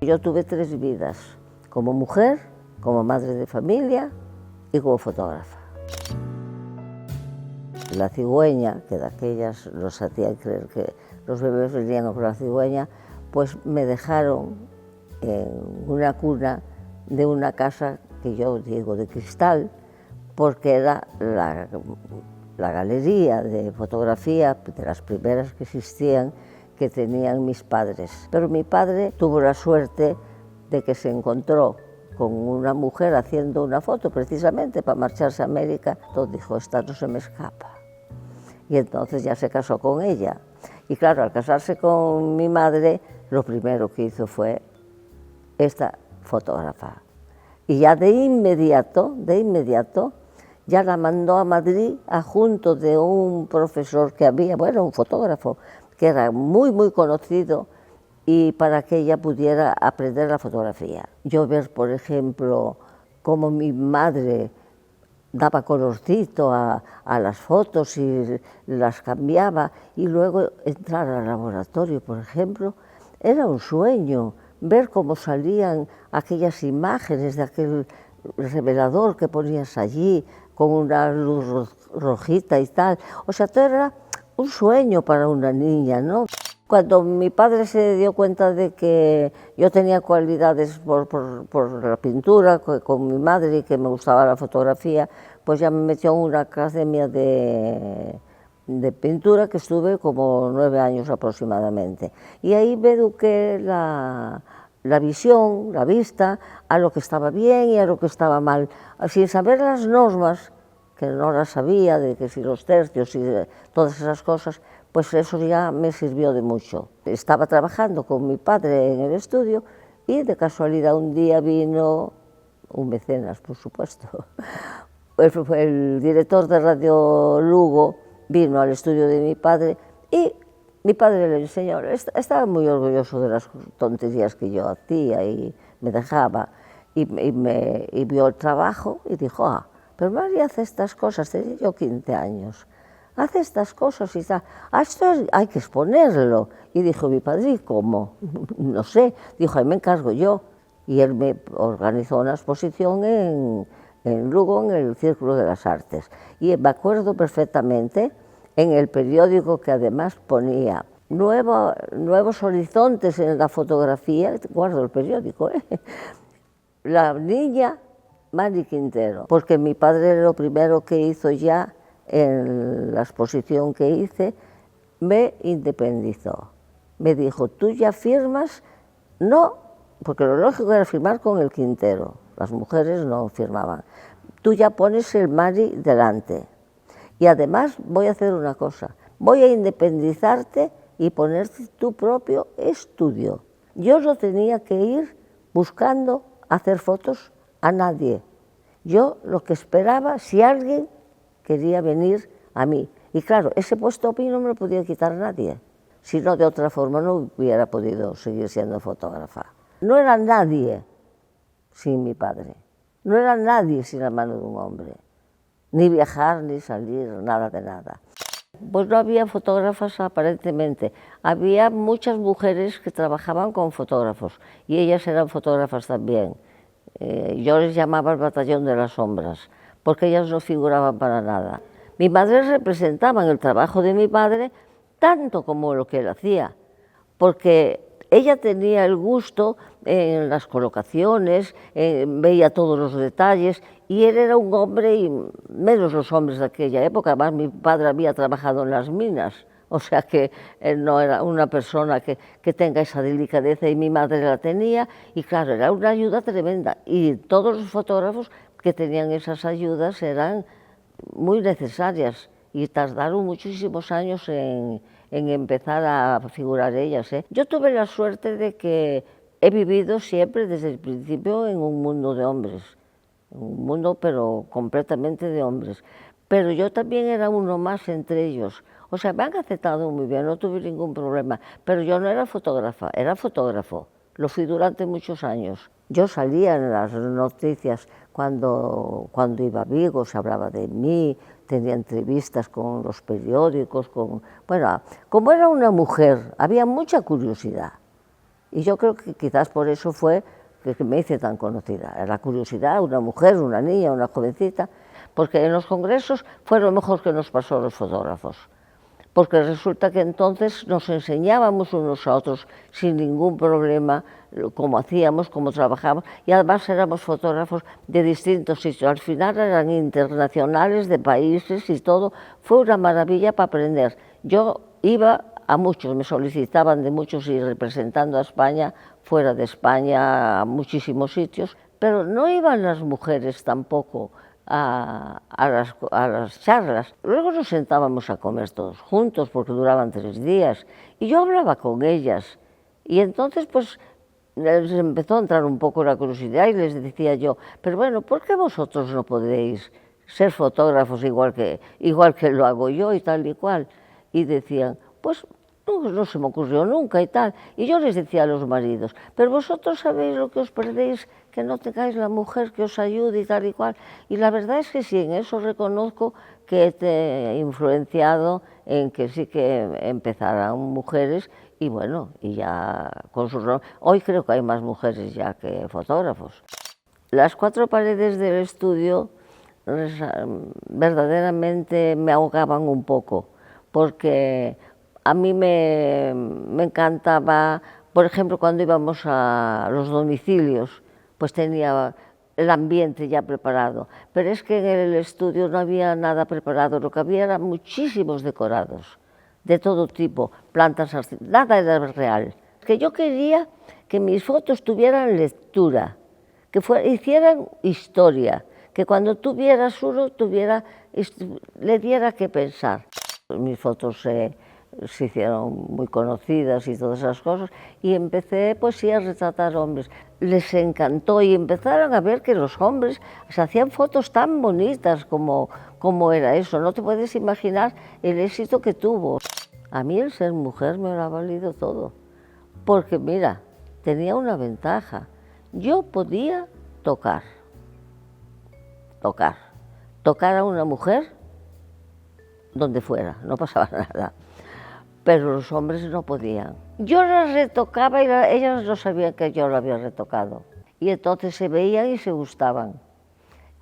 Yo tuve 3 vidas, como mujer, como madre de familia y como fotógrafa. La cigüeña, que de aquellas nos hacían creer que los bebés venían con la cigüeña, pues me dejaron en una cuna de una casa que yo digo de cristal, porque era la galería de fotografía de las primeras que existían, que tenían mis padres. Pero mi padre tuvo la suerte de que se encontró con una mujer haciendo una foto precisamente para marcharse a América. Entonces dijo, esta no se me escapa. Y entonces ya se casó con ella. Y claro, al casarse con mi madre, lo primero que hizo fue esta fotógrafa. Y ya de inmediato, ya la mandó a Madrid junto de un profesor que había, bueno, un fotógrafo, que era muy, muy conocido, y para que ella pudiera aprender la fotografía. Yo ver, por ejemplo, cómo mi madre daba colorcito a las fotos y las cambiaba, y luego entrar al laboratorio, por ejemplo, era un sueño, ver cómo salían aquellas imágenes de aquel revelador que ponías allí, con una luz rojita y tal. O sea, todo era un sueño para una niña, ¿no? Cuando mi padre se dio cuenta de que yo tenía cualidades por la pintura con mi madre y que me gustaba la fotografía, pues ya me metió en una academia de pintura que estuve como 9 años aproximadamente. Y ahí me eduqué la visión, la vista, a lo que estaba bien y a lo que estaba mal, sin saber las normas, que no las sabía, de que si los tercios y todas esas cosas, pues eso ya me sirvió de mucho. Estaba trabajando con mi padre en el estudio y de casualidad un día vino un mecenas, por supuesto. El director de Radio Lugo vino al estudio de mi padre y mi padre le enseñó. Estaba muy orgulloso de las tonterías que yo hacía y me dejaba. Y vio el trabajo y dijo, pero María hace estas cosas, tenía yo 15 años. Hace estas cosas y tal, esto hay que exponerlo. Y dijo mi padre, ¿y cómo? No sé, dijo, ahí me encargo yo. Y él me organizó una exposición en Lugo, en el Círculo de las Artes. Y me acuerdo perfectamente, en el periódico que además ponía nuevos horizontes en la fotografía, guardo el periódico, la niña Mari Quintero, porque mi padre lo primero que hizo ya en la exposición que hice, me independizó. Me dijo, tú ya firmas, no, porque lo lógico era firmar con el Quintero, las mujeres no firmaban. Tú ya pones el Mari delante. Y además voy a hacer una cosa, voy a independizarte y ponerte tu propio estudio. Yo no tenía que ir buscando hacer fotos a nadie. Yo lo que esperaba, si alguien quería venir a mí. Y claro, ese puesto a mí no me lo podía quitar nadie. Si no, de otra forma no hubiera podido seguir siendo fotógrafa. No era nadie sin mi padre. No era nadie sin la mano de un hombre. Ni viajar, ni salir, nada de nada. Pues no había fotógrafas aparentemente. Había muchas mujeres que trabajaban con fotógrafos y ellas eran fotógrafas también. Yo les llamaba el batallón de las sombras, porque ellas no figuraban para nada. Mi madre representaba en el trabajo de mi padre tanto como lo que él hacía, porque ella tenía el gusto en las colocaciones, veía todos los detalles, y él era un hombre, y menos los hombres de aquella época. Además mi padre había trabajado en las minas, o sea que él no era una persona que tenga esa delicadeza, y mi madre la tenía, y claro, era una ayuda tremenda. Y todos los fotógrafos que tenían esas ayudas eran muy necesarias, y tardaron muchísimos años en empezar a figurar ellas. Yo tuve la suerte de que he vivido siempre desde el principio en un mundo de hombres, un mundo pero completamente de hombres. Pero yo también era uno más entre ellos. O sea, me han aceptado muy bien, no tuve ningún problema. Pero yo no era fotógrafa, era fotógrafo. Lo fui durante muchos años. Yo salía en las noticias cuando iba a Vigo, se hablaba de mí, tenía entrevistas con los periódicos, bueno, como era una mujer, había mucha curiosidad. Y yo creo que quizás por eso fue que me hice tan conocida. La curiosidad, una mujer, una niña, una jovencita, porque en los congresos fue lo mejor que nos pasó a los fotógrafos. Porque resulta que entonces nos enseñábamos unos a otros sin ningún problema cómo hacíamos, cómo trabajábamos, y además éramos fotógrafos de distintos sitios. Al final eran internacionales, de países y todo. Fue una maravilla para aprender. Yo iba a muchos, me solicitaban de muchos ir representando a España, fuera de España, a muchísimos sitios, pero no iban las mujeres tampoco a las charlas. Luego nos sentábamos a comer todos juntos porque duraban 3 días y yo hablaba con ellas y entonces pues les empezó a entrar un poco la curiosidad y les decía yo, pero bueno, ¿por qué vosotros no podéis ser fotógrafos igual que lo hago yo y tal y cual? Y decían, pues no se me ocurrió nunca y tal. Y yo les decía a los maridos, pero vosotros sabéis lo que os perdéis, que no tengáis la mujer que os ayude y tal y cual. Y la verdad es que sí, en eso reconozco que he influenciado en que sí que empezaran mujeres y bueno, y ya con sus roles. Hoy creo que hay más mujeres ya que fotógrafos. Las 4 paredes del estudio verdaderamente me ahogaban un poco, porque a mí me encantaba, por ejemplo, cuando íbamos a los domicilios, pues tenía el ambiente ya preparado, pero es que en el estudio no había nada preparado, lo que había eran muchísimos decorados, de todo tipo, plantas, nada era real. Que yo quería que mis fotos tuvieran lectura, que hicieran historia, que cuando tú vieras uno le diera que pensar. Mis fotos se hicieron muy conocidas y todas esas cosas, y empecé pues sí a retratar hombres. Les encantó y empezaron a ver que los hombres se hacían fotos tan bonitas como era eso. No te puedes imaginar el éxito que tuvo. A mí el ser mujer me lo ha valido todo, porque mira, tenía una ventaja. Yo podía tocar a una mujer donde fuera, no pasaba nada. Pero los hombres no podían. Yo las retocaba y ellas no sabían que yo lo había retocado. Y entonces se veían y se gustaban.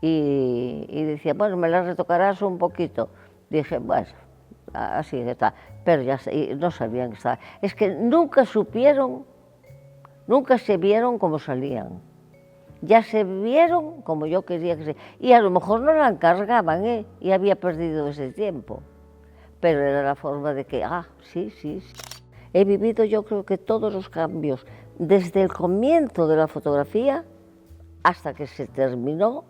Y decía, bueno, ¿me las retocarás un poquito? Dije, bueno, así está. Pero ya no sabían que estaba. Es que nunca se vieron como salían. Ya se vieron como yo quería que se... Y a lo mejor no la encargaban, y había perdido ese tiempo. Pero era la forma de que, sí. He vivido yo creo que todos los cambios, desde el comienzo de la fotografía hasta que se terminó,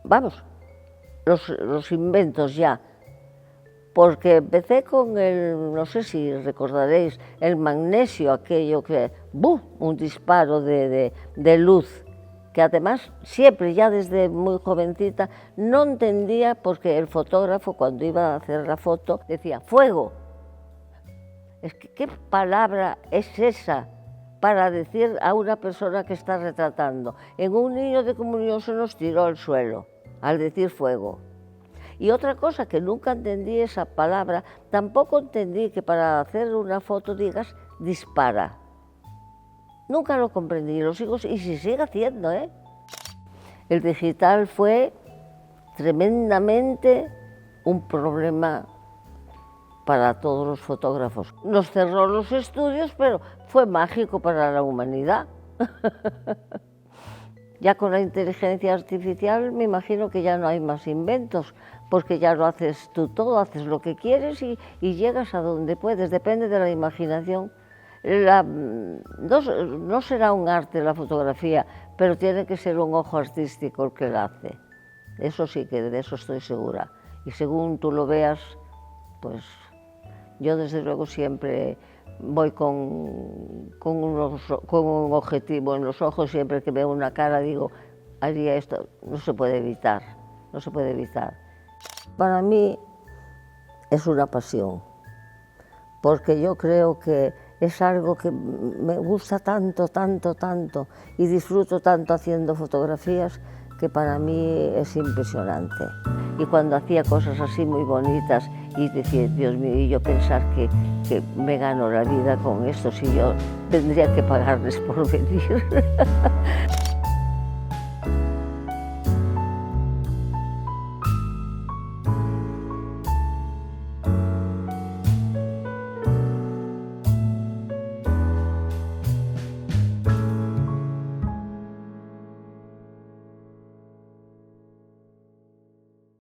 vamos, los inventos ya. Porque empecé con no sé si recordaréis, el magnesio, aquello que, un disparo de luz, que además siempre, ya desde muy jovencita, no entendía porque el fotógrafo cuando iba a hacer la foto decía fuego. Es que, ¿qué palabra es esa para decir a una persona que está retratando? En un niño de comunión se nos tiró al suelo al decir fuego. Y otra cosa que nunca entendí esa palabra, tampoco entendí que para hacer una foto digas dispara. Nunca lo comprendí, lo sigo y se sigue haciendo, El digital fue tremendamente un problema para todos los fotógrafos. Nos cerró los estudios, pero fue mágico para la humanidad. Ya con la inteligencia artificial me imagino que ya no hay más inventos, porque ya lo haces tú todo, haces lo que quieres y llegas a donde puedes, depende de la imaginación. No será un arte la fotografía, pero tiene que ser un ojo artístico el que la hace. Eso sí, que de eso estoy segura. Y según tú lo veas, pues yo desde luego siempre voy con un objetivo en los ojos. Siempre que veo una cara digo, haría esto, no se puede evitar. Para mí es una pasión, porque yo creo que es algo que me gusta tanto y disfruto tanto haciendo fotografías que para mí es impresionante. Y cuando hacía cosas así muy bonitas y decía, Dios mío, y yo pensar que me gano la vida con esto, si yo tendría que pagarles por venir.